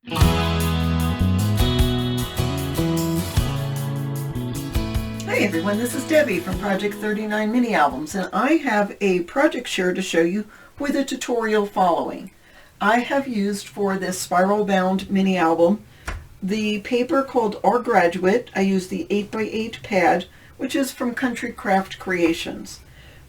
Hi everyone, this is Debbie from Project 39 Mini Albums, and I have a project share to show you with a tutorial following. I have used for this spiral bound mini album the paper called Our Graduate. I used the 8x8 pad, which is from CountryCraftCreations.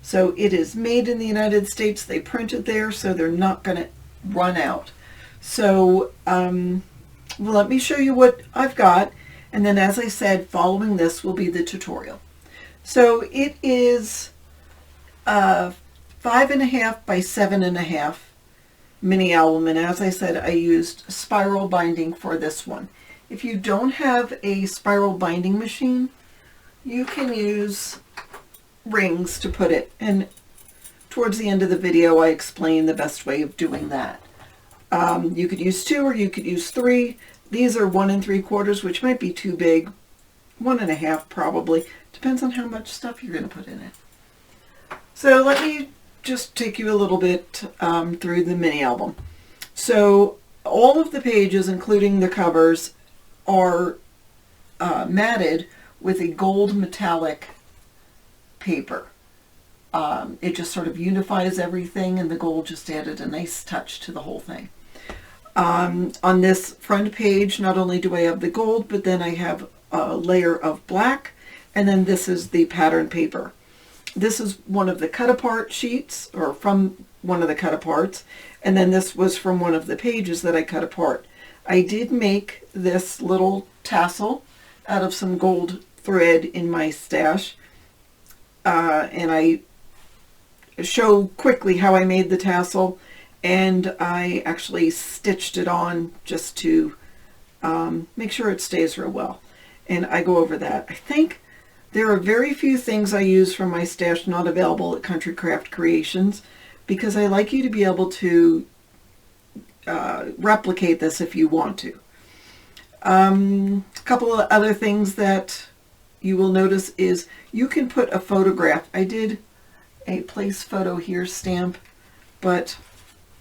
So it is made in the United States. They print it there, so they're not going to run out. So let me show you what I've got. And then, as I said, following this will be the tutorial. So it is 5.5 by 7.5 mini album. And as I said, I used spiral binding for this one. If you don't have a spiral binding machine, you can use rings to put it. And towards the end of the video, I explain the best way of doing that. You could use 2 or you could use 3. These are 1 3/4, which might be too big. 1.5 probably. Depends on how much stuff you're going to put in it. So let me just take you a little bit through the mini album. So all of the pages, including the covers, are matted with a gold metallic paper. It just sort of unifies everything, and the gold just added a nice touch to the whole thing. On this front page, not only do I have the gold, but then I have a layer of black, and then this is the pattern paper. This is one of the cut-apart sheets, or from one of the cut-aparts, and then this was from one of the pages that I cut apart. I did make this little tassel out of some gold thread in my stash, and I show quickly how I made the tassel. And I actually stitched it on just to make sure it stays real well. And I go over that. I think there are very few things I use from my stash not available at CountryCraftCreations, because I like you to be able to replicate this if you want to. A couple of other things that you will notice is you can put a photograph. I did a place photo here stamp, but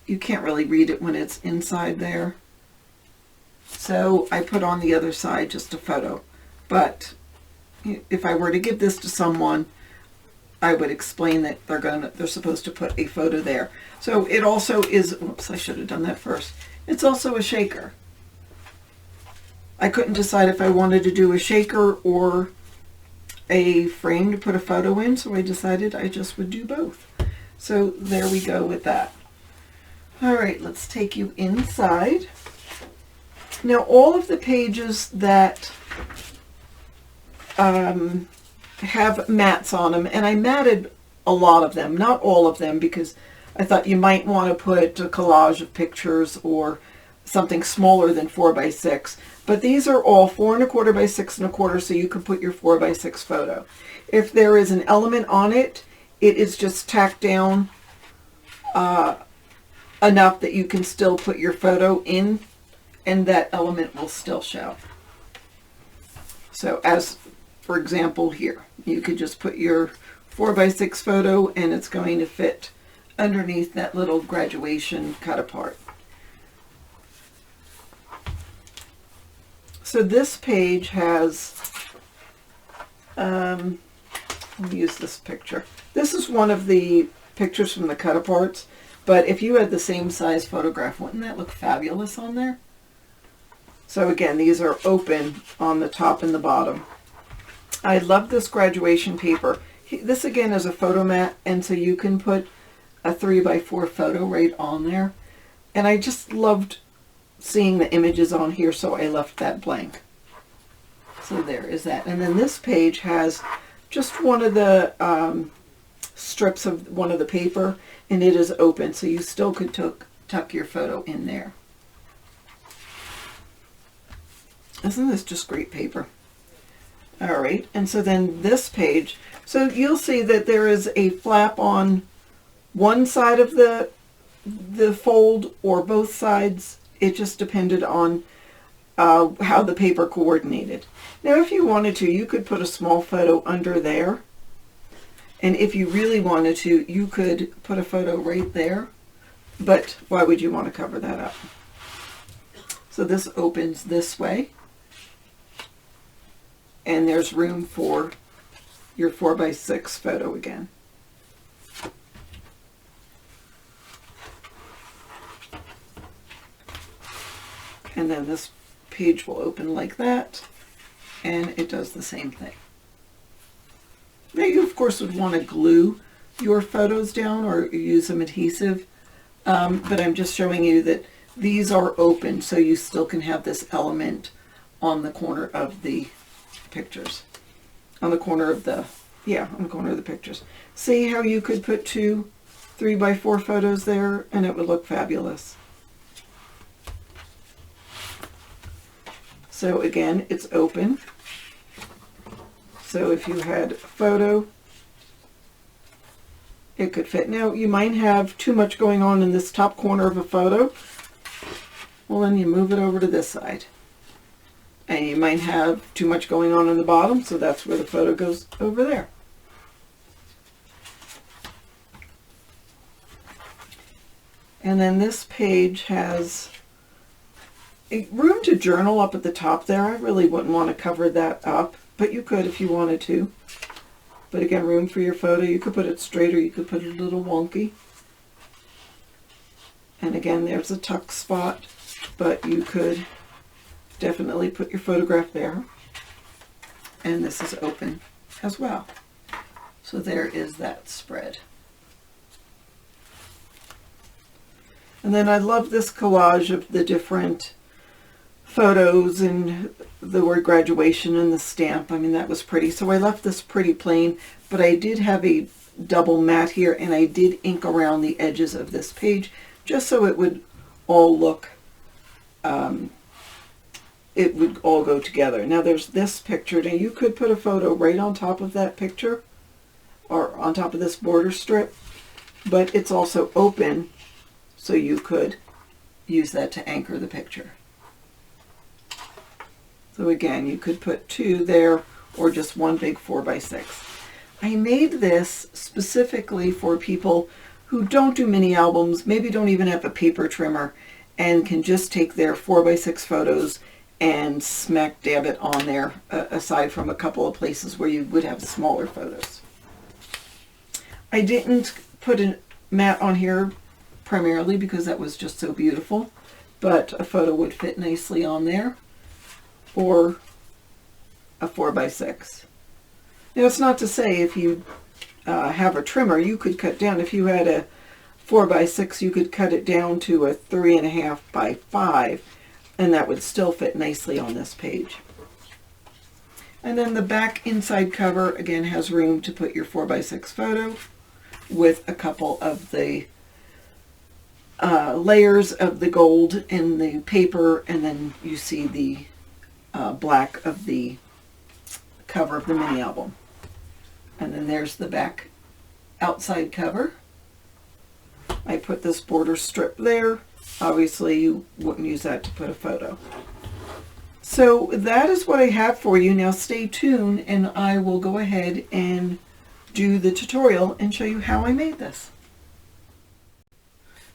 you can't really read it when it's inside there. So I put on the other side just a photo. But if I were to give this to someone, I would explain that they're supposed to put a photo there. So it also is, whoops, I should have done that first. It's also a shaker. I couldn't decide if I wanted to do a shaker or a frame to put a photo in, so I decided I just would do both. So there we go with that. All right, let's take you inside. Now, all of the pages that have mats on them, and I matted a lot of them, not all of them, because I thought you might want to put a collage of pictures or something smaller than 4 by 6. But these are all 4 1/4 by 6 1/4, so you can put your 4 by 6 photo. If there is an element on it, it is just tacked down enough that you can still put your photo in, and that element will still show. So as, for example, here, you could just put your 4 by 6 photo, and it's going to fit underneath that little graduation cut apart. So this page has, let me use this picture. This is one of the pictures from the cut aparts. But if you had the same size photograph, wouldn't that look fabulous on there? So again, these are open on the top and the bottom. I love this graduation paper. This again is a photo mat, and so you can put a 3 by 4 photo right on there. And I just loved seeing the images on here, so I left that blank. So there is that. And then this page has just one of the strips of one of the paper, and it is open, so you still could tuck your photo in there. Isn't this just great paper? All right, and so then this page, so you'll see that there is a flap on one side of the fold or both sides. It just depended on how the paper coordinated. Now, if you wanted to, you could put a small photo under there. And if you really wanted to, you could put a photo right there. But why would you want to cover that up? So this opens this way, and there's room for your 4x6 photo again. And then this page will open like that, and it does the same thing. Now you of course would want to glue your photos down or use some adhesive, but I'm just showing you that these are open, so you still can have this element on the corner of the pictures. On the corner of the, on the corner of the pictures. See how you could put 2 3x4 photos there and it would look fabulous. So again, it's open. So if you had a photo, it could fit. Now you might have too much going on in this top corner of a photo. Well, then you move it over to this side. And you might have too much going on the bottom, so that's where the photo goes over there. And then this page has a room to journal up at the top there. I really wouldn't want to cover that up, but you could if you wanted to. But again, room for your photo. You could put it straight or you could put it a little wonky. And again, there's a tuck spot, but you could definitely put your photograph there. And this is open as well. So there is that spread. And then I love this collage of the different photos and the word graduation and the stamp. I mean, that was pretty. So I left this pretty plain, but I did have a double mat here, and I did ink around the edges of this page just so it would all look, it would all go together. Now there's this picture. Now you could put a photo right on top of that picture or on top of this border strip, but it's also open, so you could use that to anchor the picture. So again, you could put 2 there or just one big 4x6. I made this specifically for people who don't do mini albums, maybe don't even have a paper trimmer, and can just take their 4x6 photos and smack dab it on there, aside from a couple of places where you would have smaller photos. I didn't put a mat on here primarily because that was just so beautiful, but a photo would fit nicely on there, or a 4x6. Now it's not to say if you have a trimmer, you could cut down. If you had a 4x6, you could cut it down to a 3.5 by 5, and that would still fit nicely on this page. And then the back inside cover again has room to put your 4x6 photo with a couple of the layers of the gold in the paper, and then you see the black of the cover of the mini album. And then there's the back outside cover. I put this border strip there. Obviously you wouldn't use that to put a photo. So that is what I have for you. Now stay tuned and I will go ahead and do the tutorial and show you how I made this.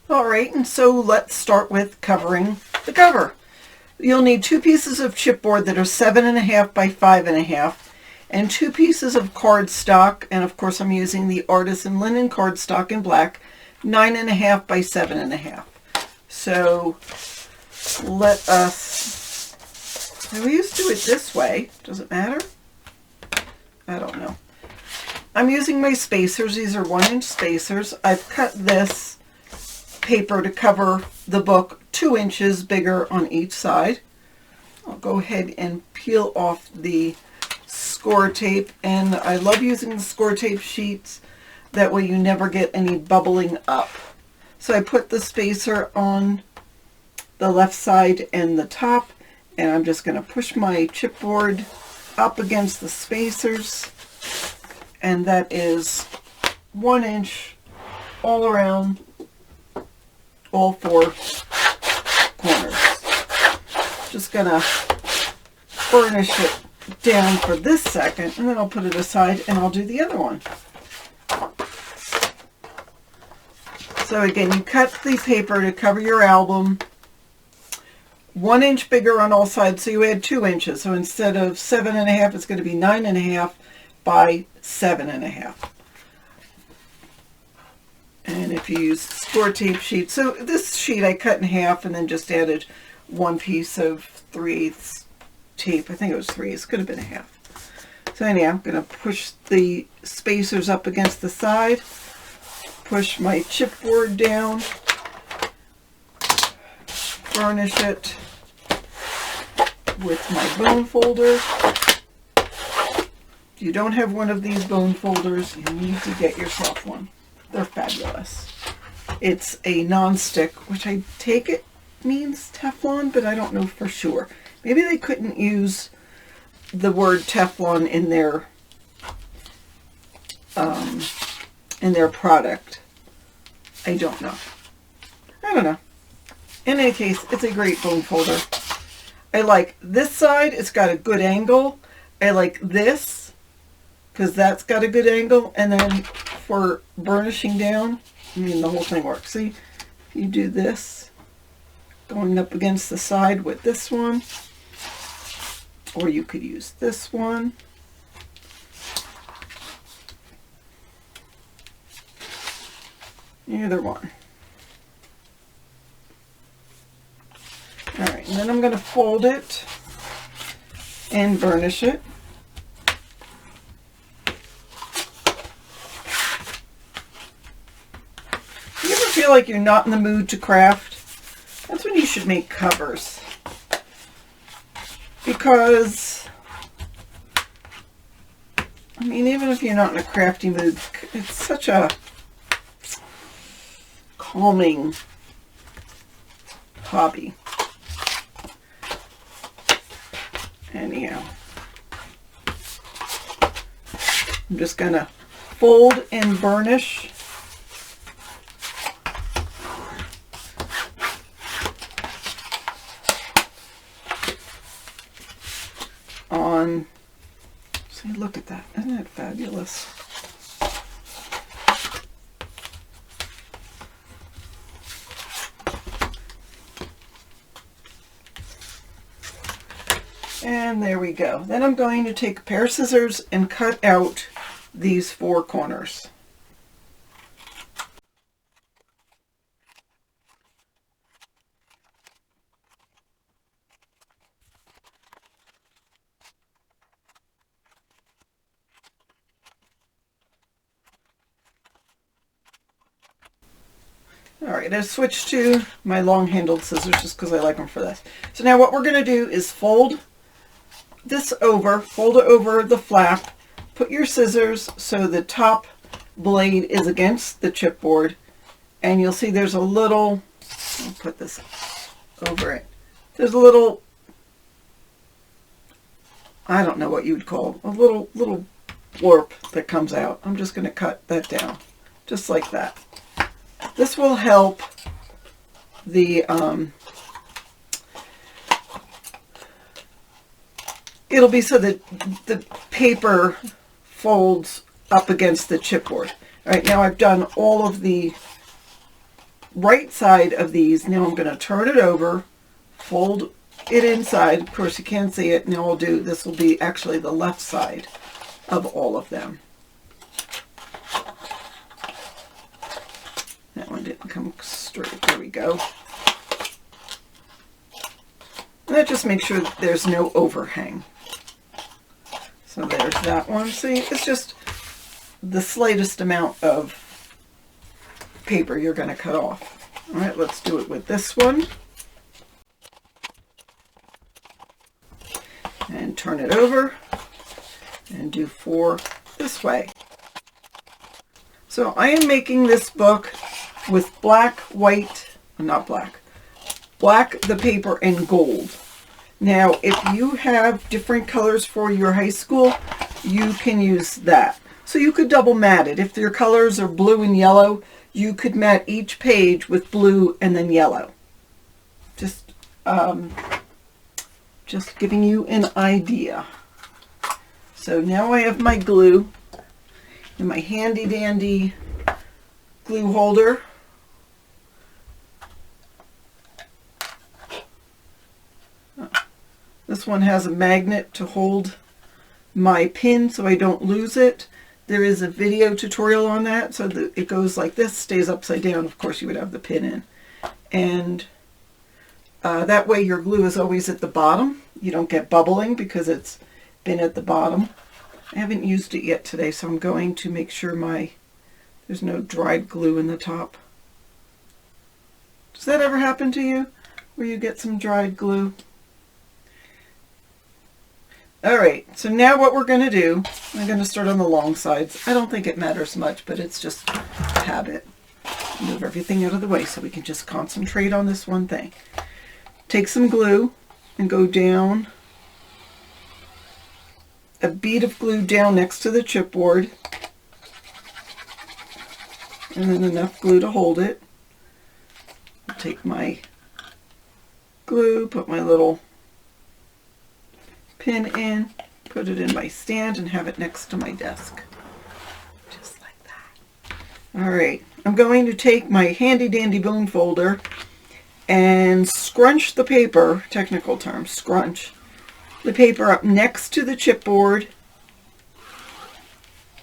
Alright, and so let's start with covering the cover. You'll need 2 pieces of chipboard that are 7.5 by 5.5 and 2 pieces of cardstock, and of course I'm using the Artisan Linen cardstock in black, 9.5 by 7.5. So let us, now we used to do it this way, does it matter? I don't know. I'm using my spacers. These are 1-inch spacers. I've cut this paper to cover the book 2 inches bigger on each side. I'll go ahead and peel off the score tape, and I love using the score tape sheets, that way you never get any bubbling up. So I put the spacer on the left side and the top, and I'm just going to push my chipboard up against the spacers, and that is 1 inch all around all 4 corners. Just gonna burnish it down for this second, and then I'll put it aside and I'll do the other one. So again, you cut the paper to cover your album 1 inch bigger on all sides, so you add 2 inches. So instead of 7.5, it's going to be 9.5 by 7.5. And if you use score tape sheet, so this sheet I cut in half and then just added 1 piece of 3/8 tape. I think it was 3. It could have been a half. So anyhow, I'm going to push the spacers up against the side, push my chipboard down, burnish it with my bone folder. If you don't have one of these bone folders, you need to get yourself one. They're fabulous. It's a non-stick, which I take it means Teflon, but I don't know for sure. Maybe they couldn't use the word Teflon in their product. I don't know. In any case, it's a great bone folder. I like this side. It's got a good angle. I like this because that's got a good angle. And then for burnishing down, I mean, the whole thing works. See, if you do this, going up against the side with this one, or you could use this one. Either one. All right, and then I'm going to fold it and burnish it. You ever feel like you're not in the mood to craft? That's when you should make covers. Because, I mean, even if you're not in a crafty mood, it's such a calming hobby. Anyhow, I'm just going to fold and burnish on, see, look at that. Isn't that fabulous? And there we go. Then I'm going to take a pair of scissors and cut out these 4 corners. Alright, I've switched to my long-handled scissors just because I like them for this. So now what we're going to do is fold this over, fold it over the flap, put your scissors so the top blade is against the chipboard, and you'll see there's a little, I'll put this over it, there's a little, I don't know what you would call, a little warp that comes out. I'm just going to cut that down, just like that. This will help the, it'll be so that the paper folds up against the chipboard. All right, now I've done all of the right side of these. Now I'm going to turn it over, fold it inside. Of course, you can't see it. Now this will be actually the left side of all of them. That one didn't come straight. There we go. And that just makes sure that there's no overhang. So there's that one. See, it's just the slightest amount of paper you're going to cut off. All right, let's do it with this one. And turn it over and do 4 this way. So I am making this book with black, white, not black, black the paper and gold. Now, if you have different colors for your high school, you can use that. So you could double mat it. If your colors are blue and yellow, you could mat each page with blue and then yellow. Just giving you an idea. So now I have my glue in my handy dandy glue holder. This one has a magnet to hold my pin so I don't lose it. There is a video tutorial on that, so that it goes like this, stays upside down. Of course, you would have the pin in. And that way your glue is always at the bottom. You don't get bubbling because it's been at the bottom. I haven't used it yet today, so I'm going to make sure there's no dried glue in the top. Does that ever happen to you, where you get some dried glue? Alright, so now what we're going to do, I'm going to start on the long sides. I don't think it matters much, but it's just habit. Move everything out of the way so we can just concentrate on this one thing. Take some glue and go down a bead of glue down next to the chipboard, and then enough glue to hold it. I'll take my glue, put my little pin in, put it in my stand, and have it next to my desk. Just like that. Alright, I'm going to take my handy dandy bone folder and scrunch the paper, technical term, scrunch the paper up next to the chipboard,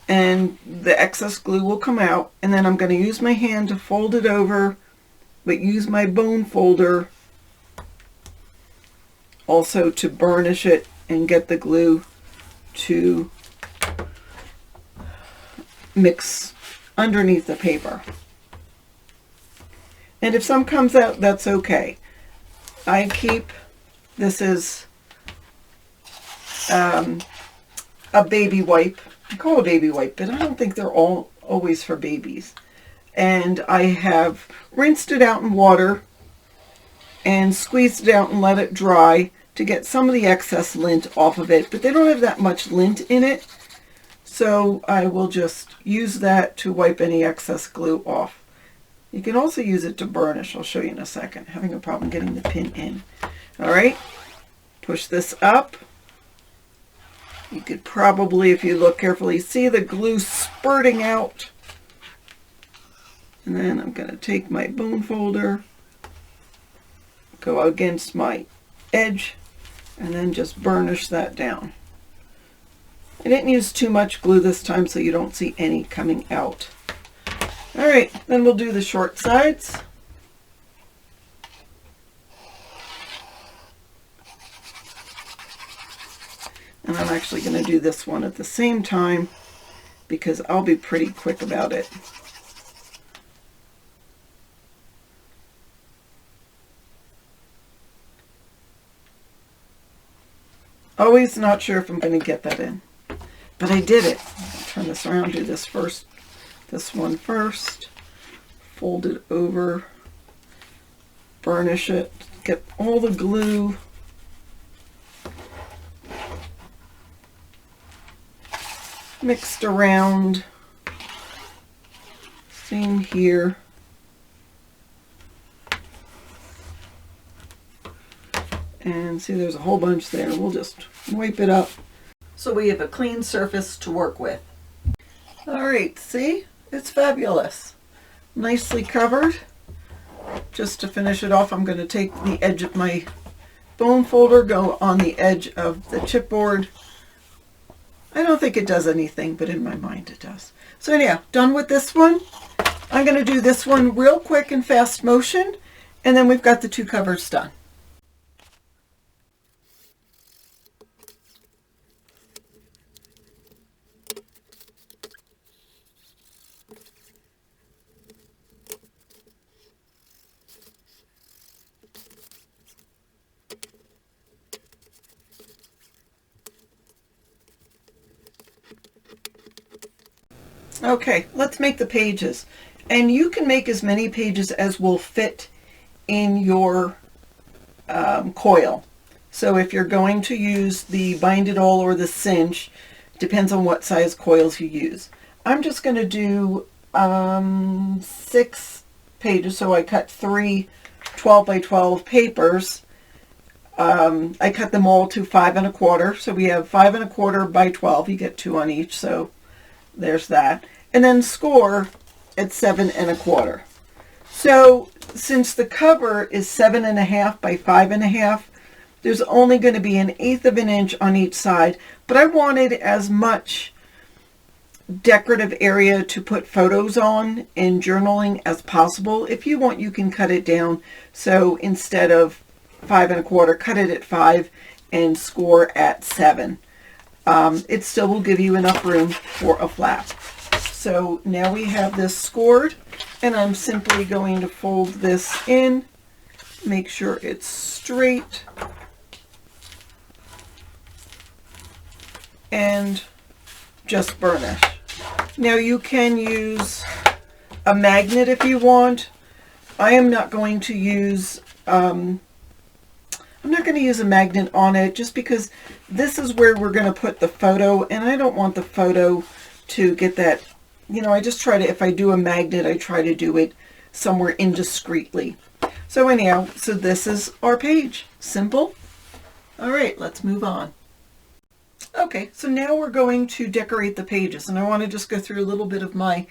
and the excess glue will come out, and then I'm going to use my hand to fold it over, but use my bone folder also to burnish it and get the glue to mix underneath the paper. And if some comes out, that's okay. This is a baby wipe. I call it a baby wipe, but I don't think they're all always for babies. And I have rinsed it out in water and squeezed it out and let it dry to get some of the excess lint off of it, but they don't have that much lint in it, so I will just use that to wipe any excess glue off. You can also use it to burnish. I'll show you in a second. Having a problem getting the pin in. Alright, push this up. You could probably, if you look carefully, see the glue spurting out. And then I'm going to take my bone folder, go against my edge, and then just burnish that down. I didn't use too much glue this time, so you don't see any coming out. Alright, then we'll do the short sides. And I'm actually going to do this one at the same time because I'll be pretty quick about it. Always not sure if I'm going to get that in, but I did it. I'll turn this around, do this first, this one first, fold it over, burnish it, get all the glue mixed around. Same here. And see, there's a whole bunch there. We'll just wipe it up so we have a clean surface to work with. Alright, see? It's fabulous. Nicely covered. Just to finish it off, I'm going to take the edge of my bone folder, go on the edge of the chipboard. I don't think it does anything, but in my mind it does. So anyhow, done with this one. I'm going to do this one real quick in fast motion, and then we've got the two covers done. Okay, let's make the pages. And you can make as many pages as will fit in your coil. So if you're going to use the Bind It All or the Cinch, depends on what size coils you use. I'm just going to do 6 pages, so I cut 3 12 by 12 papers. I cut them all to 5 1/4, so we have 5 1/4 by 12. You get 2 on each, so there's that. And then score at 7 1/4. So since the cover is 7 1/2 by 5 1/2, There's only going to be 1/8 of an inch on each side, but I wanted as much decorative area to put photos on and journaling as possible. If you want, you can cut it down. So instead of 5 1/4, cut it at 5 and score at 7. It still will give you enough room for a flap. So now we have this scored, and I'm simply going to fold this in, make sure it's straight, and just burnish. Now you can use a magnet if you want. I am not going to use I'm not going to use a magnet on it just because this is where we're going to put the photo, and I don't want the photo to get that, you know, I just try to, if I do a magnet, I try to do it somewhere indiscreetly. So anyhow, so this is our page. Simple. All right, let's move on. Okay, so now we're going to decorate the pages, and I want to just go through a little bit of my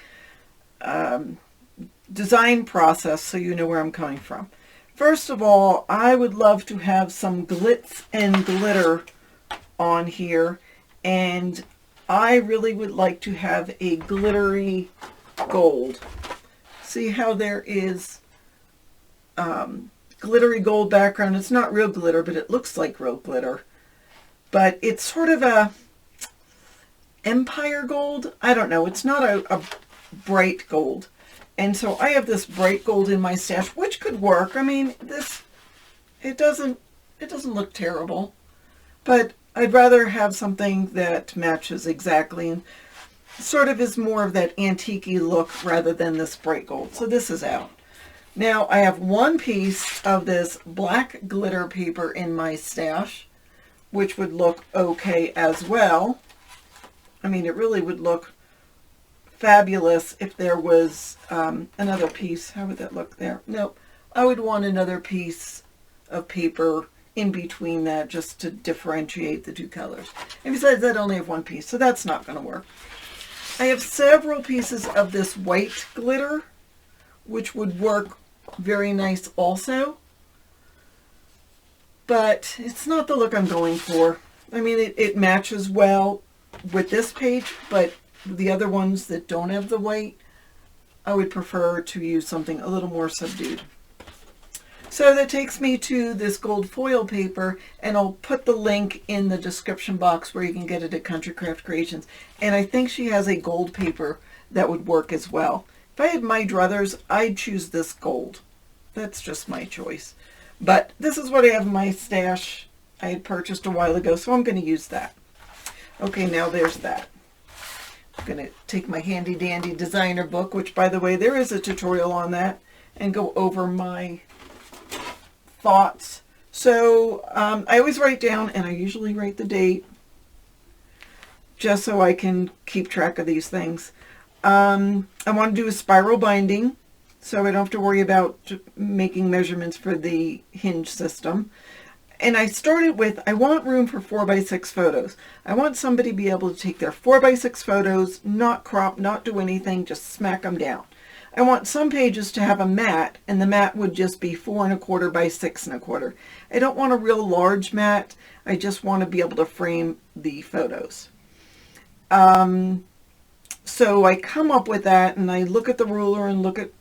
design process so you know where I'm coming from. First of all, I would love to have some glitz and glitter on here, and I really would like to have a glittery gold. See how there is glittery gold background. It's not real glitter, but it looks like real glitter. But it's sort of a empire gold. I don't know. It's not a bright gold. And so I have this bright gold in my stash, which could work. I mean, it doesn't look terrible, but I'd rather have something that matches exactly and sort of is more of that antique-y look rather than this bright gold. So this is out. Now I have one piece of this black glitter paper in my stash, which would look okay as well. I mean, it really would look fabulous if there was another piece. How would that look there? Nope. I would want another piece of paper in between that just to differentiate the two colors. And besides that, I only have one piece, so that's not going to work. I have several pieces of this white glitter, which would work very nice also. But it's not the look I'm going for. I mean, it matches well with this page, but the other ones that don't have the white, I would prefer to use something a little more subdued. So that takes me to this gold foil paper, and I'll put the link in the description box where you can get it at CountryCraftCreations. And I think she has a gold paper that would work as well. If I had my druthers, I'd choose this gold. That's just my choice. But this is what I have in my stash. I had purchased a while ago, so I'm going to use that. Okay, now there's that. I'm going to take my handy dandy designer book, which by the way, there is a tutorial on that, and go over my thoughts. So I always write down, and I usually write the date just so I can keep track of these things. I want to do a spiral binding, so I don't have to worry about making measurements for the hinge system. And I started with, I want room for 4x6 photos. I want somebody to be able to take their 4x6 photos, not crop, not do anything, just smack them down. I want some pages to have a mat, and the mat would just be 4 1/4 by 6 1/4. I don't want a real large mat. I just want to be able to frame the photos. So I come up with that, and I look at the ruler and look at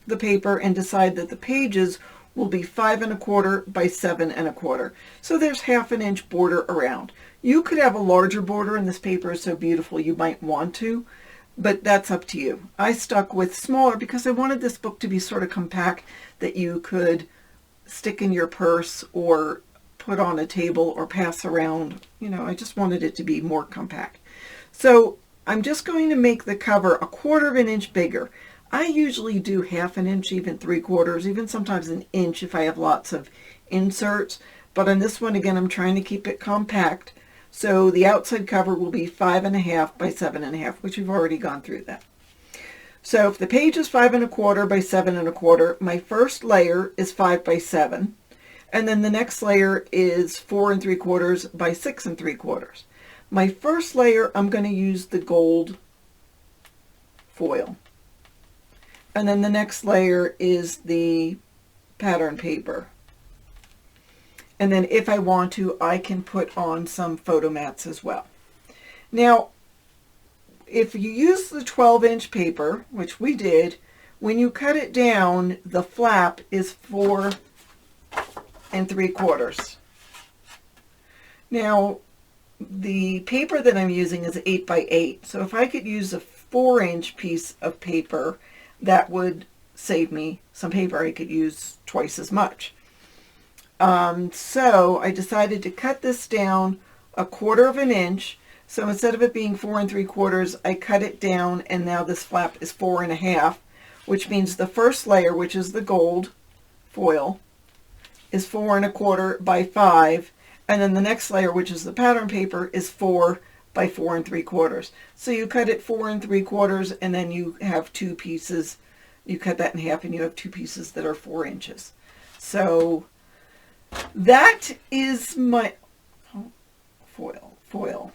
the paper and decide that the pages will be 5 1/4 by 7 1/4. So there's 1/2 inch border around. You could have a larger border, and this paper is so beautiful you might want to, but that's up to you. I stuck with smaller because I wanted this book to be sort of compact that you could stick in your purse or put on a table or pass around. You know, I just wanted it to be more compact. So I'm just going to make the cover 1/4 inch bigger. I usually do 1/2 inch, even 3/4, even sometimes an inch if I have lots of inserts. But on this one, again, I'm trying to keep it compact. So the outside cover will be 5 1/2 by 7 1/2, which we've already gone through that. So if the page is 5 1/4 by 7 1/4, my first layer is 5 by 7. And then the next layer is 4 3/4 by 6 3/4. My first layer, I'm going to use the gold foil. And then the next layer is the pattern paper. And then if I want to, I can put on some photo mats as well. Now, if you use the 12-inch paper, which we did, when you cut it down, the flap is 4 3/4. Now, the paper that I'm using is 8 by 8. So if I could use a 4-inch piece of paper, that would save me some paper. I could use twice as much. So I decided to cut this down 1/4 of an inch. So instead of it being 4 3/4, I cut it down, and now this flap is 4 1/2, which means the first layer, which is the gold foil, is 4 1/4 by 5, and then the next layer, which is the pattern paper, is 4 by 4 3/4. So you cut it 4 3/4, and then you have two pieces. You cut that in half, and you have two pieces that are 4 inches. So that is my foil.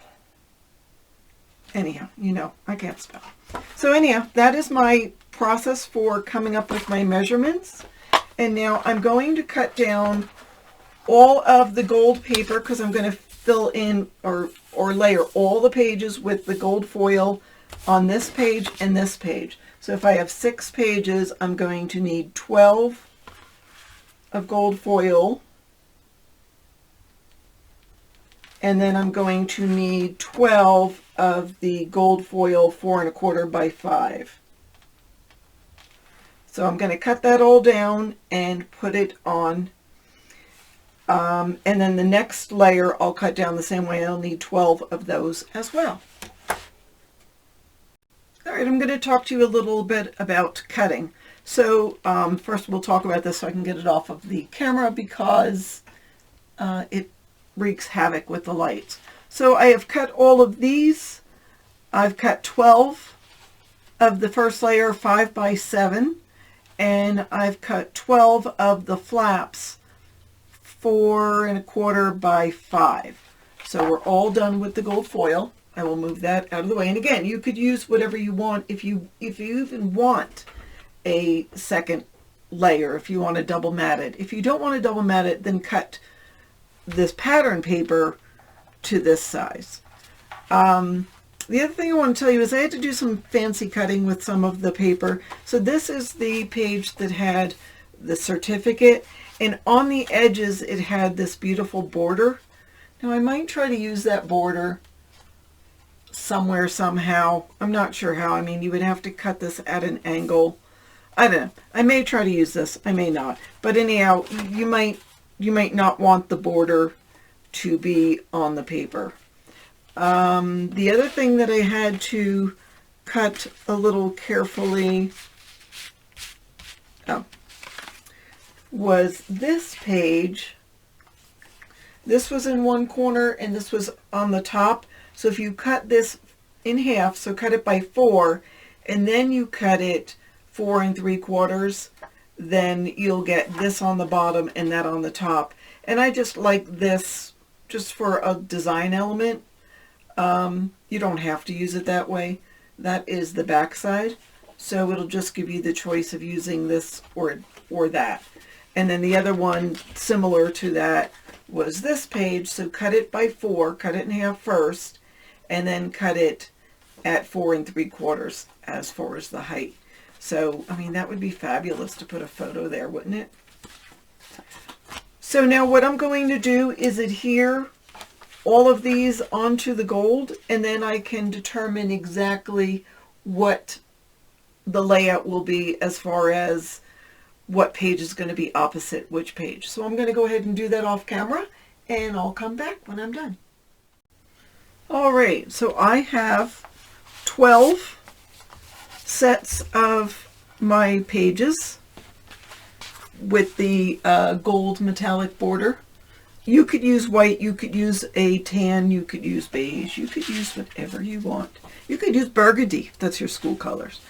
Anyhow, you know, I can't spell. So anyhow, that is my process for coming up with my measurements. And now I'm going to cut down all of the gold paper, because I'm going to fill in or layer all the pages with the gold foil on this page and this page. So if I have 6 pages, I'm going to need 12 of gold foil. And then I'm going to need 12 of the gold foil 4 1/4 by 5. So I'm going to cut that all down and put it on. And then the next layer I'll cut down the same way. I'll need 12 of those as well. All right, I'm going to talk to you a little bit about cutting. So first we'll talk about this so I can get it off of the camera, because it wreaks havoc with the lights. So I have cut all of these. I've cut 12 of the first layer 5 by 7, and I've cut 12 of the flaps 4 1/4 by 5. So we're all done with the gold foil. I will move that out of the way. And again, you could use whatever you want. If you even want a second layer, if you want to double mat it. If you don't want to double mat it, then cut this pattern paper to this size. The other thing I want to tell you is I had to do some fancy cutting with some of the paper. So this is the page that had the certificate, and on the edges it had this beautiful border. Now I might try to use that border somewhere somehow. I'm not sure how. I mean, you would have to cut this at an angle. I don't know. I may try to use this. I may not. But anyhow, you might not want the border to be on the paper. The other thing that I had to cut a little carefully was this page. This was in one corner and this was on the top. So if you cut this in half, so cut it by 4, and then you cut it 4 3/4, then you'll get this on the bottom and that on the top. And I just like this just for a design element. You don't have to use it that way. That is the back side. So it'll just give you the choice of using this or that. And then the other one similar to that was this page. So cut it by 4, cut it in half first, and then cut it at 4 3/4 as far as the height. So, I mean, that would be fabulous to put a photo there, wouldn't it? So now what I'm going to do is adhere all of these onto the gold, and then I can determine exactly what the layout will be as far as what page is going to be opposite which page. So I'm going to go ahead and do that off camera, and I'll come back when I'm done. All right, so I have 12 sets of my pages with the gold metallic border. You could use white, you could use a tan, you could use beige, you could use whatever you want. You could use burgundy, if that's your school colors.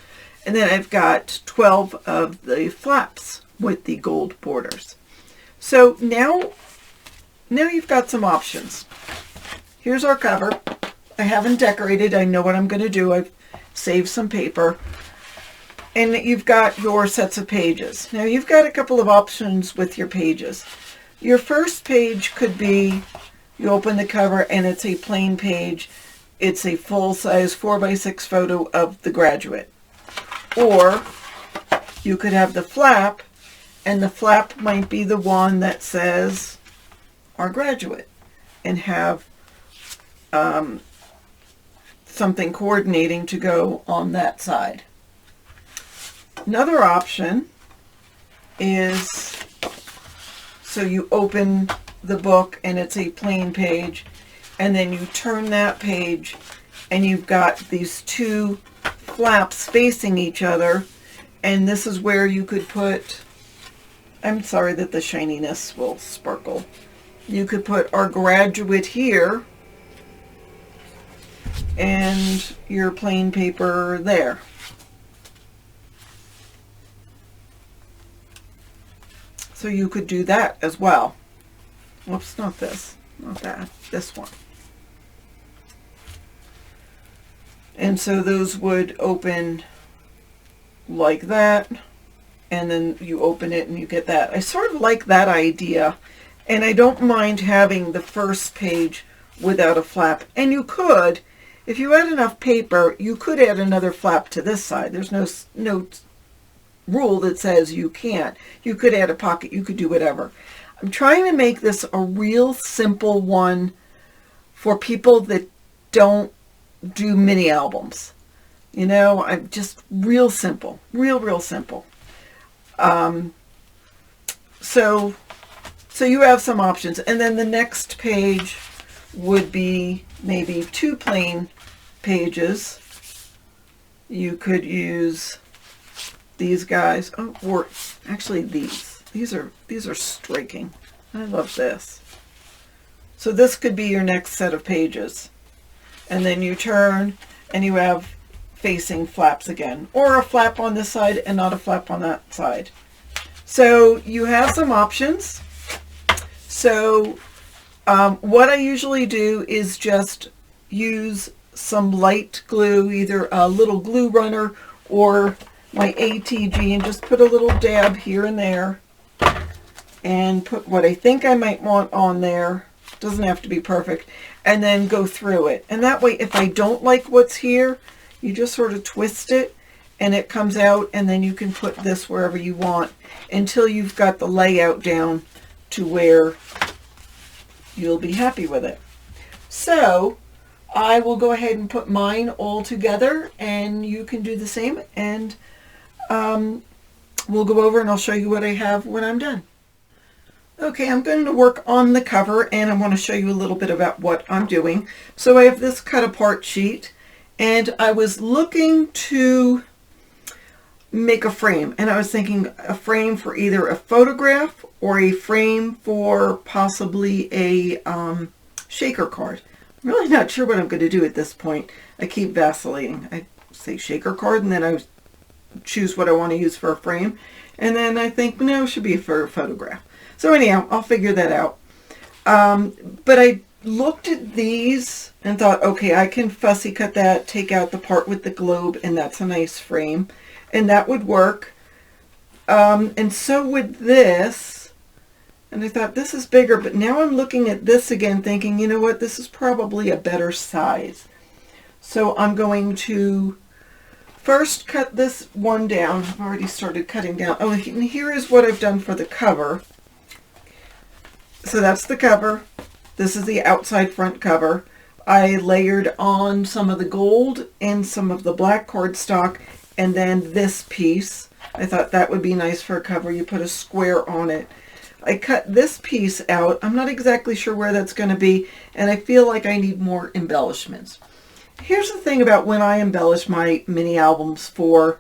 And then I've got 12 of the flaps with the gold borders. So now you've got some options. Here's our cover. I haven't decorated. I know what I'm going to do. I've saved some paper. And you've got your sets of pages. Now you've got a couple of options with your pages. Your first page could be, you open the cover and it's a plain page. It's a full-size 4x6 photo of the graduate. Or you could have the flap, and the flap might be the one that says our graduate, and have something coordinating to go on that side. Another option is, so you open the book and it's a plain page, and then you turn that page and you've got these two flaps facing each other, and this is where you could put, I'm sorry that the shininess will sparkle. You could put our graduate here and your plain paper there. So you could do that as well. Whoops, not this, not that, this one. And so those would open like that, and then you open it and you get that. I sort of like that idea, and I don't mind having the first page without a flap. And you could, if you had enough paper, you could add another flap to this side. There's no rule that says you can't. You could add a pocket, you could do whatever. I'm trying to make this a real simple one for people that don't do mini albums. You know, I'm just real simple, real simple. So you have some options, and then the next page would be maybe two plain pages. You could use these guys, or actually these are striking. I love this. So this could be your next set of pages, and then you turn and you have facing flaps again, or a flap on this side and not a flap on that side. So you have some options. So what I usually do is just use some light glue, either a little glue runner or my ATG, and just put a little dab here and there and put what I think I might want on there. Doesn't have to be perfect. And then go through it. And that way, if I don't like what's here, you just sort of twist it and it comes out, and then you can put this wherever you want until you've got the layout down to where you'll be happy with it. So I will go ahead and put mine all together, and you can do the same, and we'll go over and I'll show you what I have when I'm done. Okay, I'm going to work on the cover, and I want to show you a little bit about what I'm doing. So I have this cut apart sheet, and I was looking to make a frame, and I was thinking a frame for either a photograph or a frame for possibly a shaker card. I'm really not sure what I'm going to do at this point. I keep vacillating. I say shaker card, and then I choose what I want to use for a frame, and then I think, no, it should be for a photograph. So anyhow, I'll figure that out. But I looked at these and thought, okay, I can fussy cut that, take out the part with the globe, and that's a nice frame, and that would work. And so would this. And I thought, this is bigger, but now I'm looking at this again thinking, you know what, this is probably a better size. So I'm going to first cut this one down. I've already started cutting down. Oh, and here is what I've done for the cover. So that's the cover. This is the outside front cover. I layered on some of the gold and some of the black cardstock, and then this piece. I thought that would be nice for a cover. You put a square on it. I cut this piece out. I'm not exactly sure where that's going to be, and I feel like I need more embellishments. Here's the thing about when I embellish my mini albums for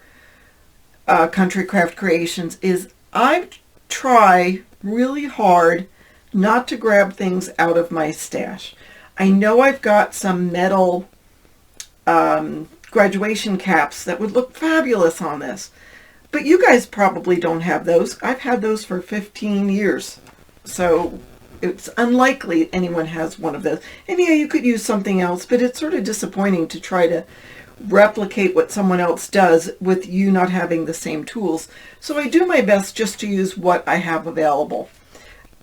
Country Craft Creations is I try really hard not to grab things out of my stash. I know I've got some metal graduation caps that would look fabulous on this, but you guys probably don't have those. I've had those for 15 years, so it's unlikely anyone has one of those. And yeah, you could use something else, but it's sort of disappointing to try to replicate what someone else does with you not having the same tools. So I do my best just to use what I have available.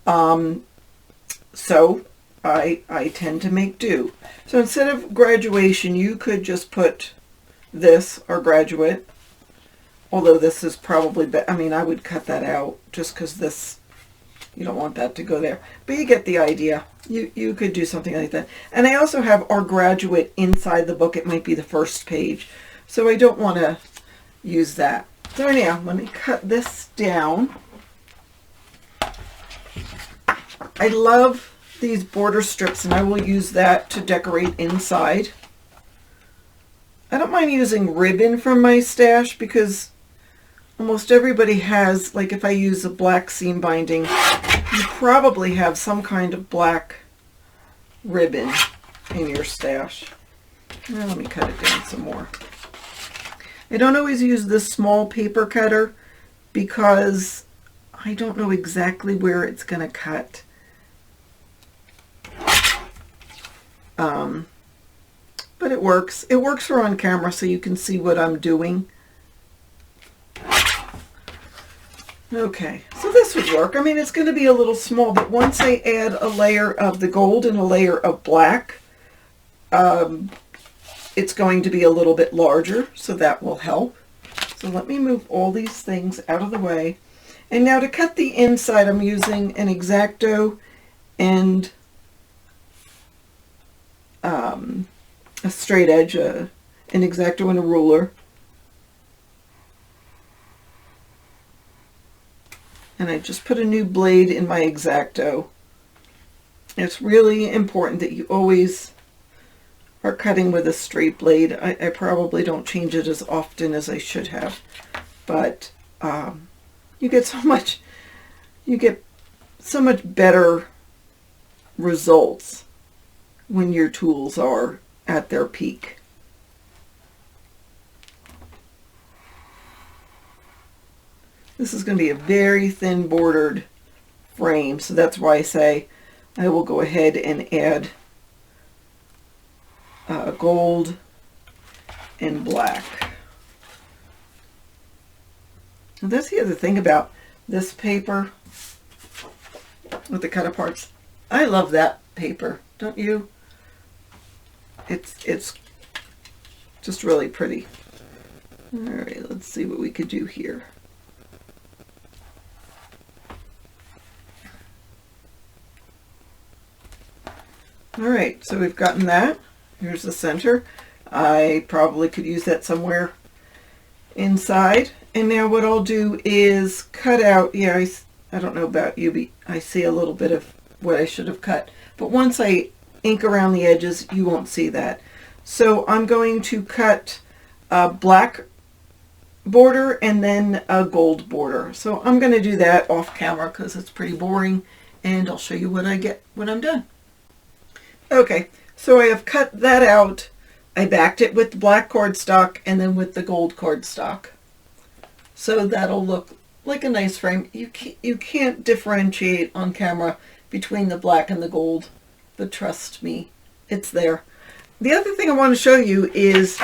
So I tend to make do. So instead of graduation, you could just put this, or graduate, although this is probably, I mean, I would cut that out just because this, you don't want that to go there. But you get the idea. You could do something like that. And I also have our graduate inside the book. It might be the first page. So I don't want to use that. So anyhow, let me cut this down. I love these border strips, and I will use that to decorate inside. I don't mind using ribbon from my stash because almost everybody has, like if I use a black seam binding, you probably have some kind of black ribbon in your stash. Now let me cut it down some more. I don't always use this small paper cutter because I don't know exactly where it's going to cut. But it works. It works for on camera so you can see what I'm doing. Okay, so this would work. I mean, it's going to be a little small, but once I add a layer of the gold and a layer of black, it's going to be a little bit larger, so that will help. So let me move all these things out of the way. And now to cut the inside, I'm using an X-Acto and a straight edge, an X-Acto and a ruler. And I just put a new blade in my X-Acto. It's really important that you always are cutting with a straight blade. I probably don't change it as often as I should have, but you get so much better results when your tools are at their peak. This is going to be a very thin bordered frame, so that's why I say I will go ahead and add gold and black. And that's the other thing about this paper with the cut aparts. I love that paper, don't you? It's just really pretty. All right, let's see what we could do here. All right, so we've gotten that. Here's the center. I probably could use that somewhere inside. And now what I'll do is cut out, yeah, I don't know about you, but I see a little bit of what I should have cut. But once I ink around the edges, you won't see that. So I'm going to cut a black border and then a gold border. So I'm going to do that off camera because it's pretty boring, and I'll show you what I get when I'm done. Okay, so I have cut that out. I backed it with the black cardstock and then with the gold cardstock. So that'll look like a nice frame. You can't differentiate on camera between the black and the gold, but trust me, it's there. The other thing I want to show you is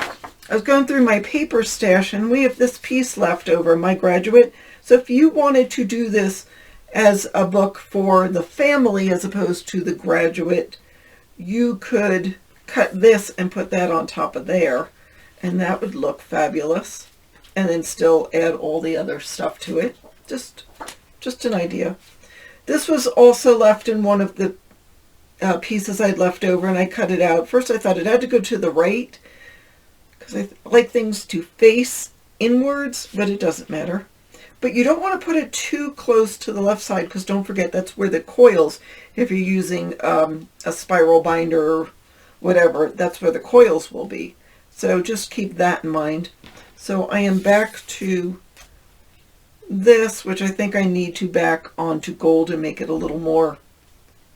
I was going through my paper stash and we have this piece left over, my graduate. So if you wanted to do this as a book for the family as opposed to the graduate, you could cut this and put that on top of there, and that would look fabulous, and then still add all the other stuff to it. Just an idea. This was also left in one of the pieces I'd left over, and I cut it out. First I thought it had to go to the right because I like things to face inwards, but it doesn't matter. But you don't want to put it too close to the left side because don't forget that's where the coils, if you're using a spiral binder or whatever, that's where the coils will be. So just keep that in mind. So I am back to this, which I think I need to back onto gold and make it a little more,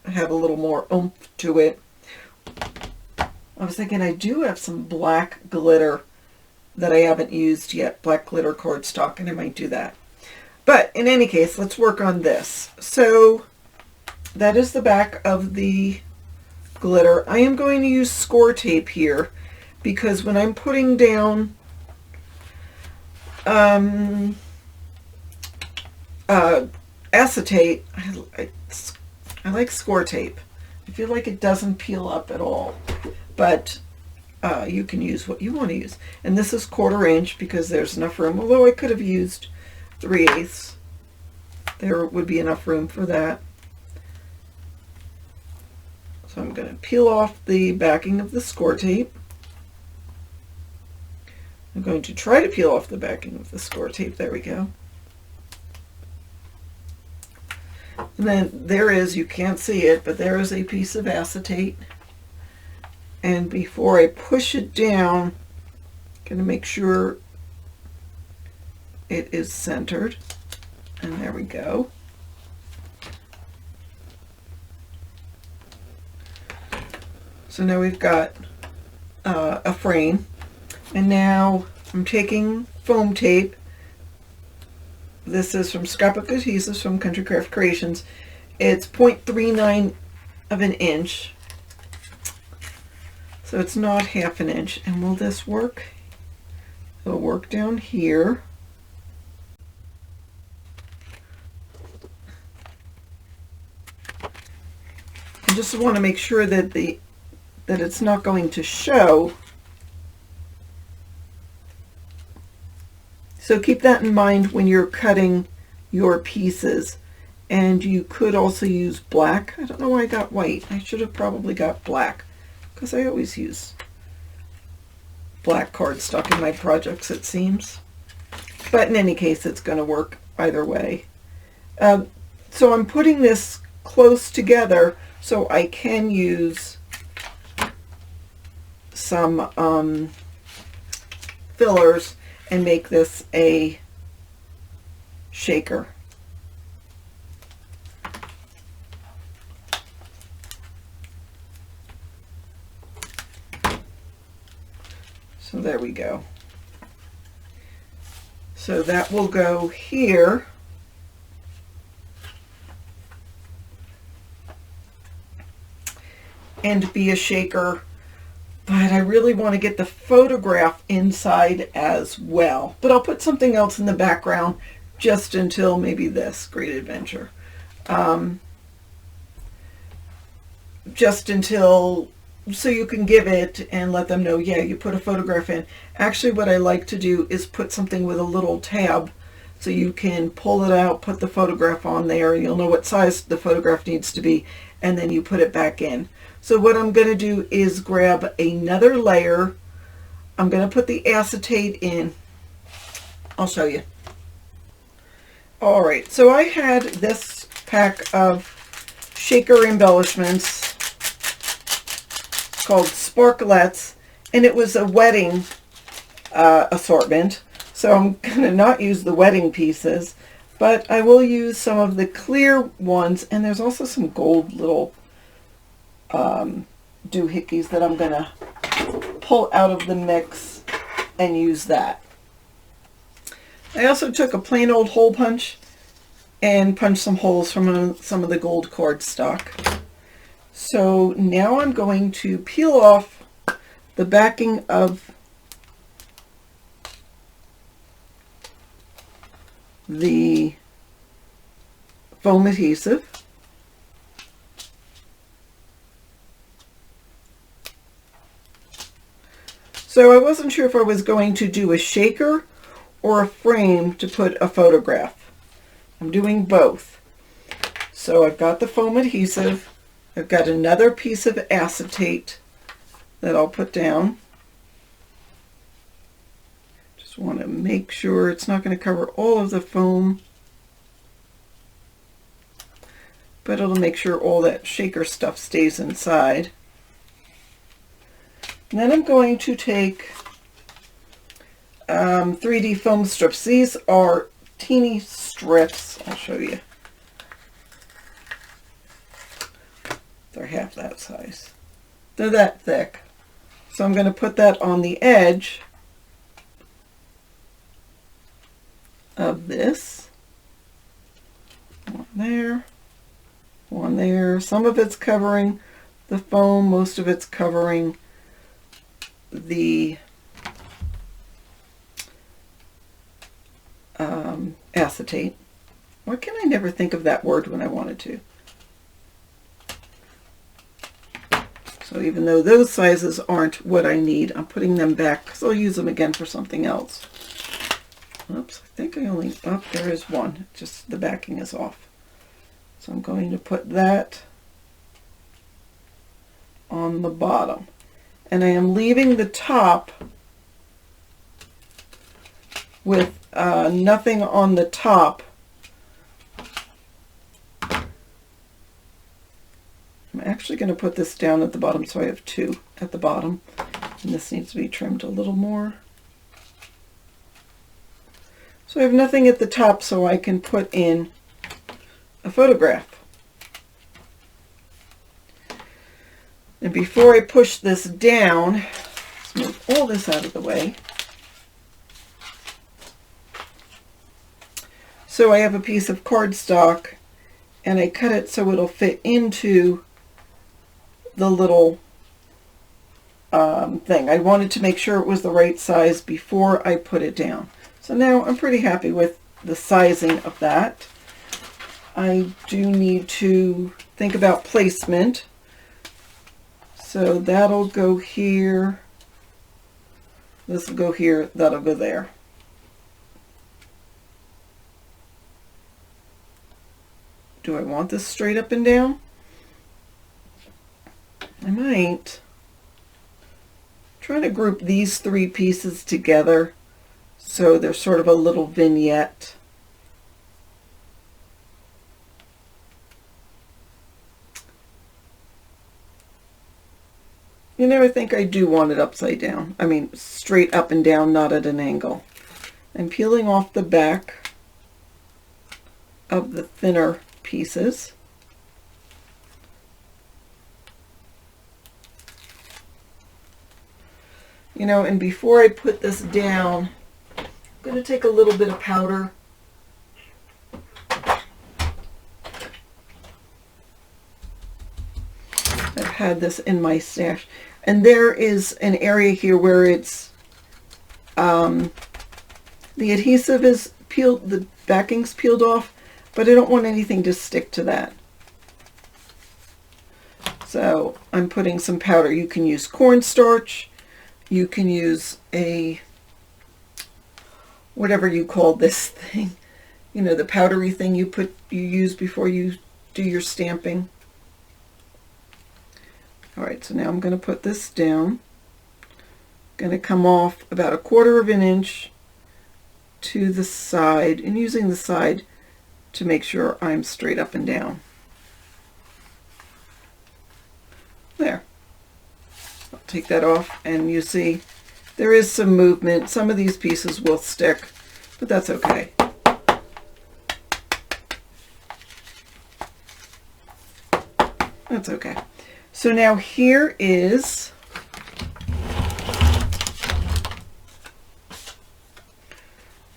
have a little more oomph to it. I was thinking I do have some black glitter that I haven't used yet, black glitter cardstock, and I might do that. But in any case, let's work on this. So that is the back of the glitter. I am going to use score tape here because when I'm putting down acetate, I like score tape. I feel like it doesn't peel up at all, but you can use what you want to use. And this is 1/4 inch because there's enough room, although I could have used 3/8. There would be enough room for that. So I'm going to peel off the backing of the score tape. I'm going to try to peel off the backing of the score tape. There we go. And then there is, you can't see it, but there is a piece of acetate. And before I push it down, I'm going to make sure it is centered. And there we go. So now we've got a frame. And now I'm taking foam tape. This is from Scrapbook Adhesives from CountryCraftCreations. It's 0.39 of an inch. So it's not 1/2 inch. And will this work? It'll work down here. I just want to make sure that it's not going to show. So keep that in mind when you're cutting your pieces. And you could also use black. I don't know why I got white. I should have probably got black, because I always use black cardstock in my projects, it seems. But in any case, it's going to work either way. So I'm putting this close together so I can use some fillers and make this a shaker. So there we go. So that will go here. And be a shaker. But I really want to get the photograph inside as well. But I'll put something else in the background just until maybe this Great Adventure. Just until, so you can give it and let them know, yeah, you put a photograph in. Actually, what I like to do is put something with a little tab so you can pull it out, put the photograph on there, and you'll know what size the photograph needs to be, and then you put it back in. So what I'm going to do is grab another layer. I'm going to put the acetate in. I'll show you. All right, so I had this pack of shaker embellishments called Sparklettes, and it was a wedding assortment. So I'm going to not use the wedding pieces, but I will use some of the clear ones, and there's also some gold little doohickeys that I'm going to pull out of the mix and use that. I also took a plain old hole punch and punched some holes from some of the gold cardstock. So now I'm going to peel off the backing of the foam adhesive. So I wasn't sure if I was going to do a shaker or a frame to put a photograph. I'm doing both. So I've got the foam adhesive. I've got another piece of acetate that I'll put down. Just want to make sure it's not going to cover all of the foam, but it'll make sure all that shaker stuff stays inside. And then I'm going to take 3D foam strips. These are teeny strips. I'll show you. They're half that size. They're that thick. So I'm going to put that on the edge of this. One there, one there. Some of it's covering the foam, most of it's covering the acetate. Why can I never think of that word when I wanted to? So even though those sizes aren't what I need, I'm putting them back because I'll use them again for something else. Oops, I think I only, oh, there is one. Just the backing is off. So I'm going to put that on the bottom. And I am leaving the top with nothing on the top. I'm actually going to put this down at the bottom, so I have two at the bottom. And this needs to be trimmed a little more. So I have nothing at the top, so I can put in a photograph. And before I push this down, let's move all this out of the way. So I have a piece of cardstock, and I cut it so it'll fit into the little thing. I wanted to make sure it was the right size before I put it down. So now I'm pretty happy with the sizing of that. I do need to think about placement. So that'll go here. This will go here. That'll go there. Do I want this straight up and down? I might. Try to group these three pieces together so they're sort of a little vignette. You know, I think I do want it upside down. I mean, straight up and down, not at an angle. I'm peeling off the back of the thinner pieces. You know, and before I put this down, I'm going to take a little bit of powder. I've had this in my stash. And there is an area here where it's, the adhesive is peeled, the backing's peeled off, but I don't want anything to stick to that. So I'm putting some powder. You can use cornstarch. You can use a, whatever you call this thing, you know, the powdery thing you use before you do your stamping. All right, so now I'm going to put this down. Going to come off about 1/4 of an inch to the side, and using the side to make sure I'm straight up and down. There. I'll take that off, and you see there is some movement. Some of these pieces will stick, but that's okay. That's okay. So now here is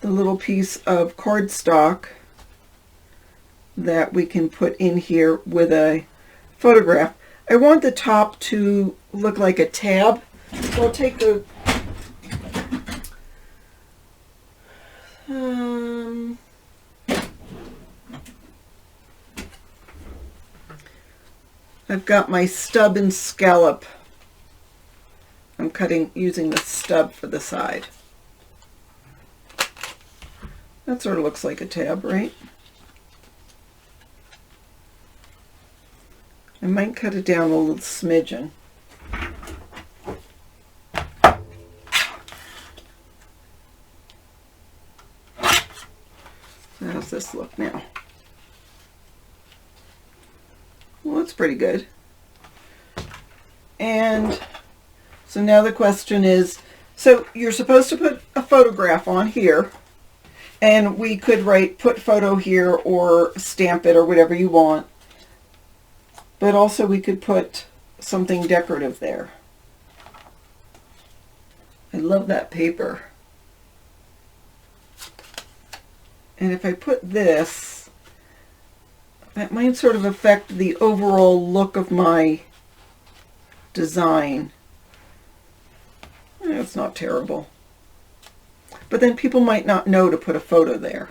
the little piece of cardstock that we can put in here with a photograph. I want the top to look like a tab. So I'll take the I've got my stub and scallop. I'm using the stub for the side. That sort of looks like a tab, right? I might cut it down a little smidgen. So how's this look now? Well, that's pretty good. And so now the question is, so you're supposed to put a photograph on here, and we could write put photo here or stamp it or whatever you want. But also we could put something decorative there. I love that paper. And if I put this, that might sort of affect the overall look of my design. It's not terrible. But then people might not know to put a photo there.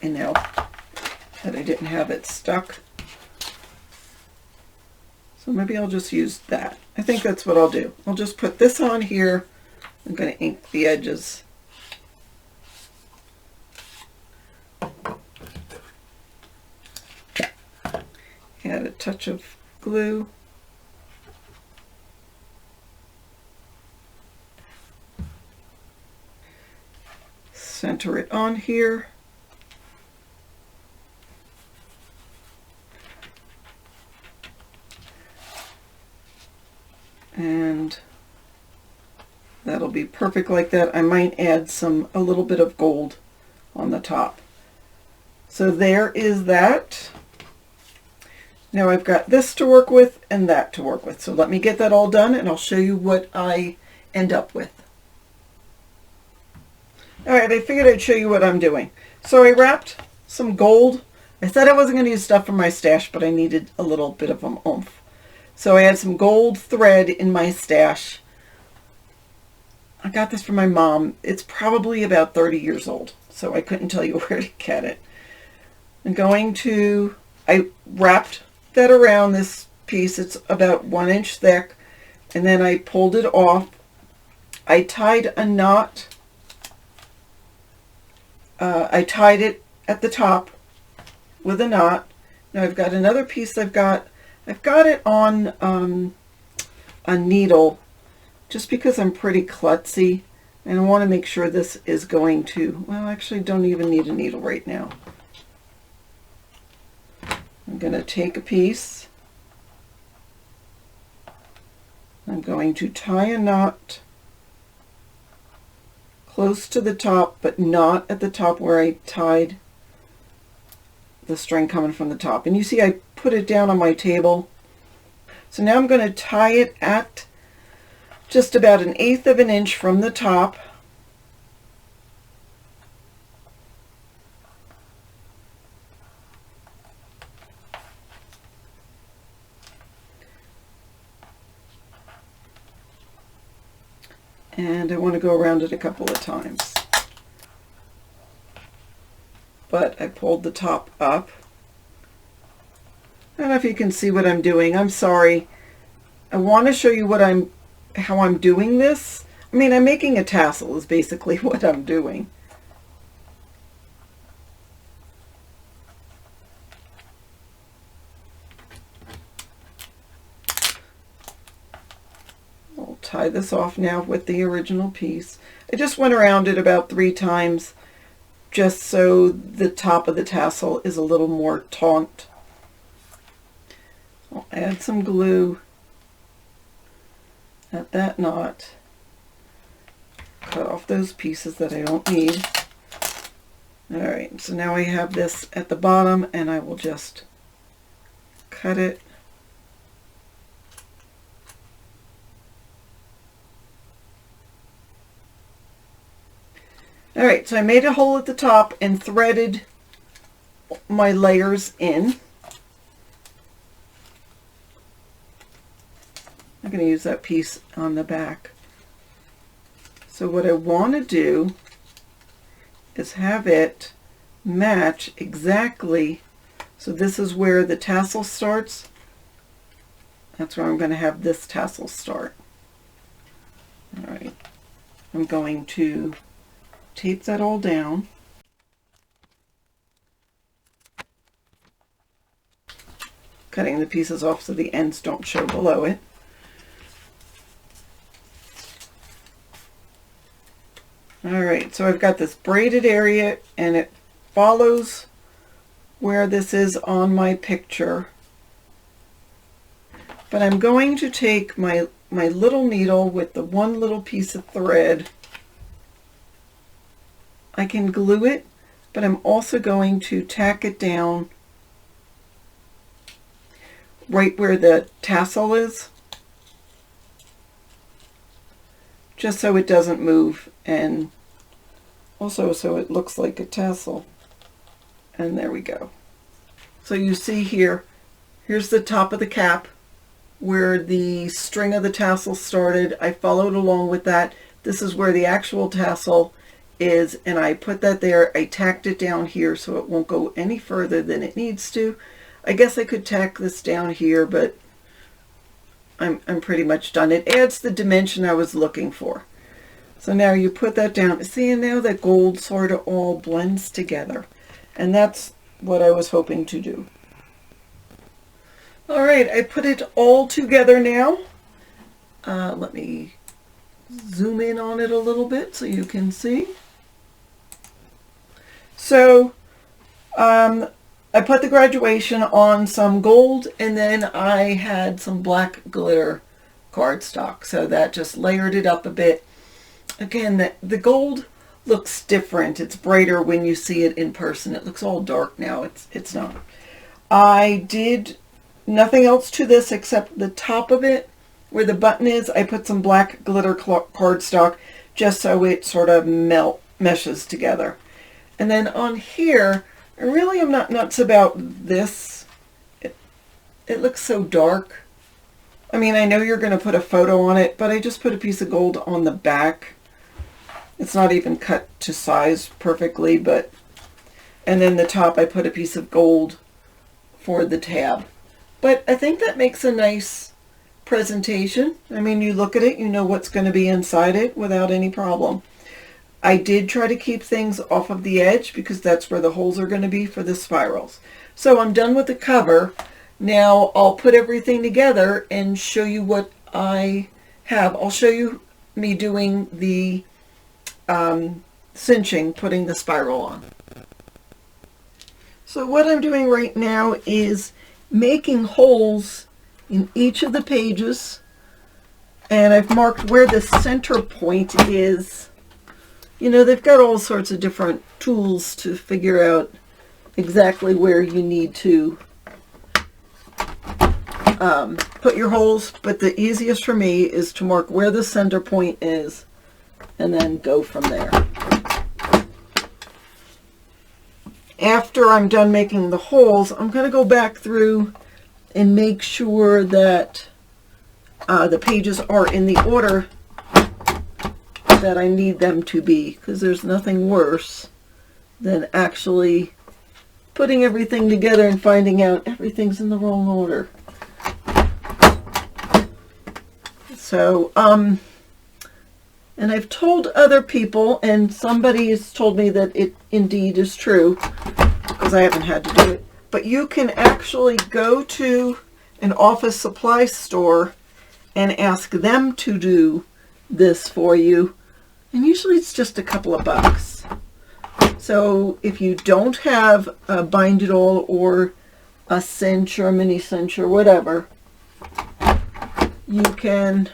I know that I didn't have it stuck. So maybe I'll just use that. I think that's what I'll do. I'll just put this on here. I'm going to ink the edges. Add a touch of glue. Center it on here. And that'll be perfect like that. I might add a little bit of gold on the top. So there is that. Now I've got this to work with and that to work with. So let me get that all done and I'll show you what I end up with. All right, I figured I'd show you what I'm doing. So I wrapped some gold. I said I wasn't going to use stuff from my stash, but I needed a little bit of oomph. So I had some gold thread in my stash. I got this from my mom. It's probably about 30 years old, so I couldn't tell you where to get it. I wrapped that around this piece. It's about 1 inch thick, and then I pulled it off. I tied a knot. I tied it at the top with a knot. Now I've got another piece I've got it on a needle just because I'm pretty klutzy and I want to make sure this is going to, well, actually don't even need a needle right now. I'm going to take a piece. I'm going to tie a knot close to the top, but not at the top where I tied the string coming from the top. And you see I put it down on my table. So now I'm going to tie it at just about 1/8 of an inch from the top. And I want to go around it a couple of times. But I pulled the top up. I don't know if you can see what I'm doing. I'm sorry. I want to show you how I'm doing this. I mean, I'm making a tassel is basically what I'm doing. I'll tie this off now with the original piece. I just went around it about 3 times just so the top of the tassel is a little more taut. I'll add some glue at that knot. Cut off those pieces that I don't need. Alright, so now I have this at the bottom and I will just cut it. Alright, so I made a hole at the top and threaded my layers in. I'm going to use that piece on the back. So what I want to do is have it match exactly. So this is where the tassel starts. That's where I'm going to have this tassel start. All right. I'm going to tape that all down. Cutting the pieces off so the ends don't show below it. Alright, so I've got this braided area and it follows where this is on my picture. But I'm going to take my little needle with the one little piece of thread. I can glue it, but I'm also going to tack it down right where the tassel is, just so it doesn't move, and also so it looks like a tassel. And there we go. So you see here's the top of the cap where the string of the tassel started. I followed along with that. This is where the actual tassel is, and I put that there. I tacked it down here so it won't go any further than it needs to. I guess I could tack this down here, but I'm pretty much done. It adds the dimension I was looking for. So now you put that down. See, and now that gold sort of all blends together. And that's what I was hoping to do. All right, I put it all together now. Let me zoom in on it a little bit so you can see. So I put the graduation on some gold, and then I had some black glitter cardstock. So that just layered it up a bit. Again, the gold looks different. It's brighter when you see it in person. It looks all dark now. It's not. I did nothing else to this except the top of it, where the button is. I put some black glitter cardstock just so it sort of meshes together. And then on here, I really am not nuts about this. It looks so dark. I mean, I know you're going to put a photo on it, but I just put a piece of gold on the back. It's not even cut to size perfectly, but, and then the top I put a piece of gold for the tab. But I think that makes a nice presentation. I mean, you look at it, you know what's going to be inside it without any problem. I did try to keep things off of the edge because that's where the holes are going to be for the spirals. So I'm done with the cover. Now I'll put everything together and show you what I have. I'll show you me doing the cinching, putting the spiral on. So what I'm doing right now is making holes in each of the pages, and I've marked where the center point is. You know, they've got all sorts of different tools to figure out exactly where you need to put your holes, but the easiest for me is to mark where the center point is and then go from there. After I'm done making the holes, I'm going to go back through and make sure that the pages are in the order that I need them to be, because there's nothing worse than actually putting everything together and finding out everything's in the wrong order. So, and I've told other people, and somebody has told me that it indeed is true, because I haven't had to do it, but you can actually go to an office supply store and ask them to do this for you, and usually it's just a couple of bucks. So if you don't have a Bind It All or a Cinch or a mini cinch or whatever, you can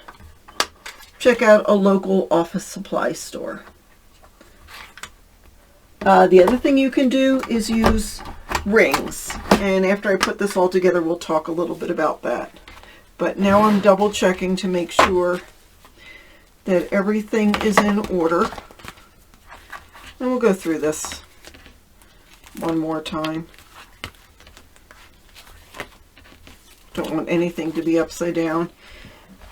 check out a local office supply store. The other thing you can do is use rings, and after I put this all together we'll talk a little bit about that. But now I'm double checking to make sure that everything is in order, and we'll go through this one more time. Don't want anything to be upside down.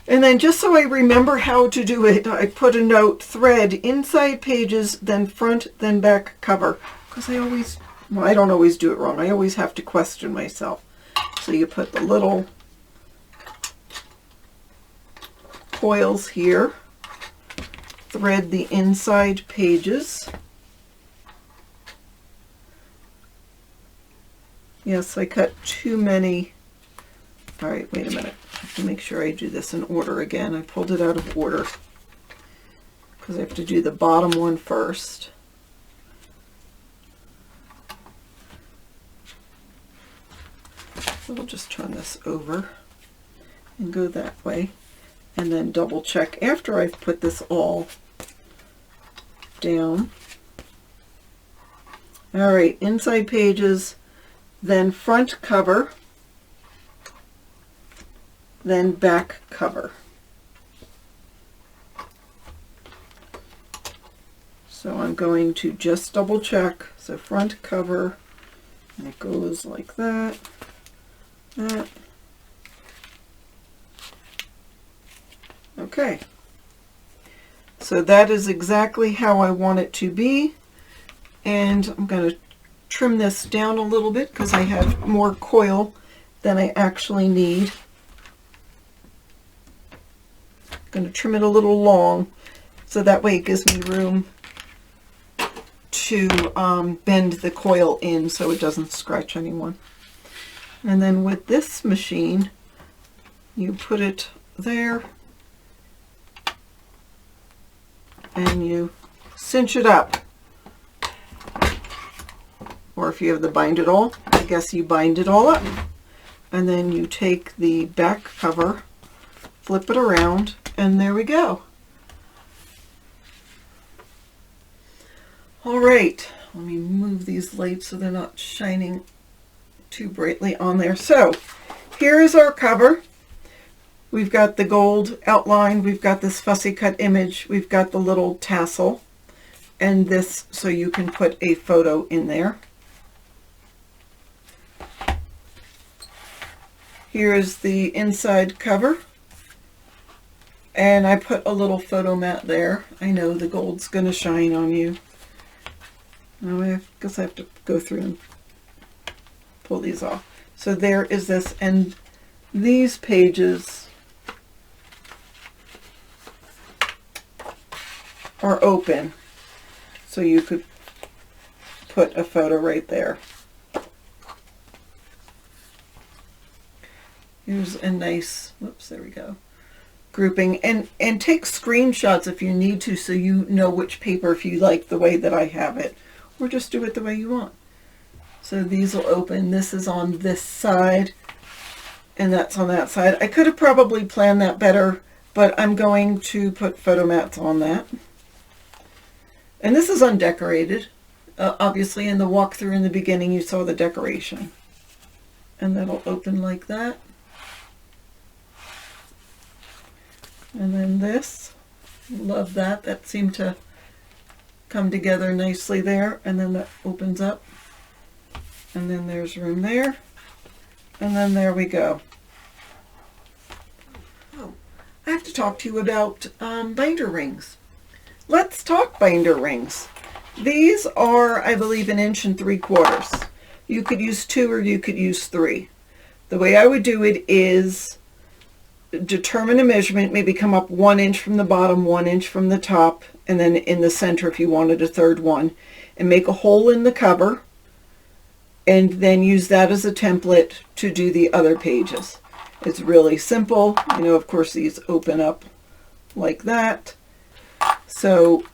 And then just so I remember how to do it, I put a note: thread inside pages, then front, then back cover. Because I always, well, I don't always do it wrong. I always have to question myself. So you put the little coils here, thread the inside pages. Yes, I cut too many. All right, wait a minute. I have to make sure I do this in order again. I pulled it out of order because I have to do the bottom one first. So we'll just turn this over and go that way, and then double check after I've put this all down. All right, inside pages, then front cover, then back cover. So I'm going to just double check. So front cover, and it goes like that, that. Okay. So that is exactly how I want it to be. And I'm going to trim this down a little bit because I have more coil than I actually need. I'm going to trim it a little long so that way it gives me room to bend the coil in so it doesn't scratch anyone. And then with this machine, you put it there and you cinch it up. Or if you have the bind it all, I guess you bind it all up. And then you take the back cover, flip it around, and there we go. All right, let me move these lights so they're not shining too brightly on there. So here is our cover. We've got the gold outline, we've got this fussy cut image, we've got the little tassel, and this so you can put a photo in there. Here is the inside cover, and I put a little photo mat there. I know the gold's going to shine on you. Now I guess I have to go through and pull these off. So there is this, and these pages are open, so you could put a photo right there. Here's a nice, whoops, there we go, grouping, and take screenshots if you need to so you know which paper, if you like the way that I have it, or just do it the way you want. So these will open. This is on this side and that's on that side. I could have probably planned that better, but I'm going to put photo mats on that. And this is undecorated. Obviously in the walkthrough in the beginning you saw the decoration. And that'll open like that. And then this, love that. That seemed to come together nicely there. And then that opens up. And then there's room there. And then there we go. Oh, I have to talk to you about binder rings. Let's talk binder rings. These are, I believe, 1 3/4 inches. You could use 2 or you could use 3. The way I would do it is determine a measurement, maybe come up 1 inch from the bottom, 1 inch from the top, and then in the center if you wanted a third one, and make a hole in the cover, and then use that as a template to do the other pages. It's really simple. You know, of course, these open up like that. So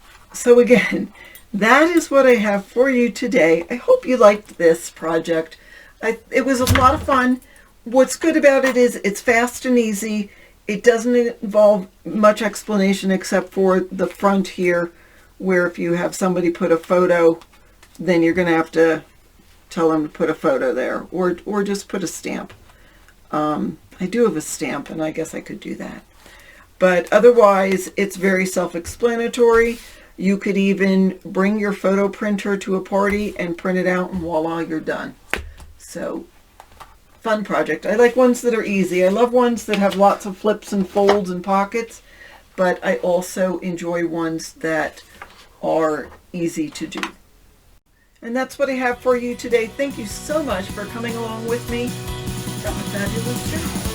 again, that is what I have for you today. I hope you liked this project. It was a lot of fun. What's good about it is it's fast and easy. It doesn't involve much explanation except for the front here, where if you have somebody put a photo, then you're going to have to tell them to put a photo there, or just put a stamp. I do have a stamp, and I guess I could do that. But otherwise, it's very self-explanatory. You could even bring your photo printer to a party and print it out, and voila, you're done. So, fun project. I like ones that are easy. I love ones that have lots of flips and folds and pockets, but I also enjoy ones that are easy to do. And that's what I have for you today. Thank you so much for coming along with me. Have a fabulous day.